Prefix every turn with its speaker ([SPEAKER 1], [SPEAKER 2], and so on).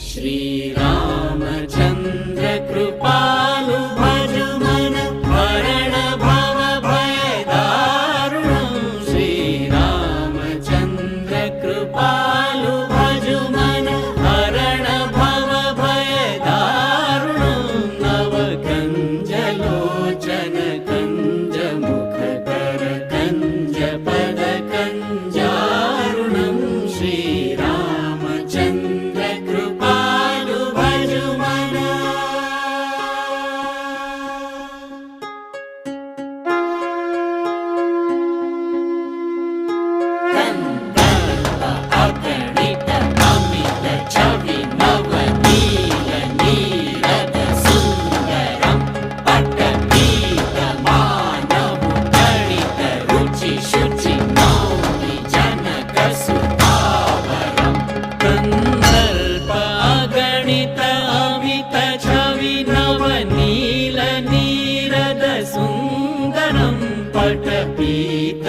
[SPEAKER 1] श्रीरामचन्द्र कृपालु भजु मन हरण भव भय दारुणं श्रीरामचन्द्र कृपालु भजु मन हरण भव भय दारुणं नव कञ्जलोचन कञ्ज मुख कर कञ्ज पद कञ्जारुणं श्रीरामचन्द्र कृपालु भजु मन कंदर्प अगणित अमित छवि नवनील नीरद सुन्दरं पटपीत मानव गणित रुचि शुचि मौनि जनक सुतावरं कंदर्प अगणित अमित छवि नवनील नीरद सुन्दरं पटपीत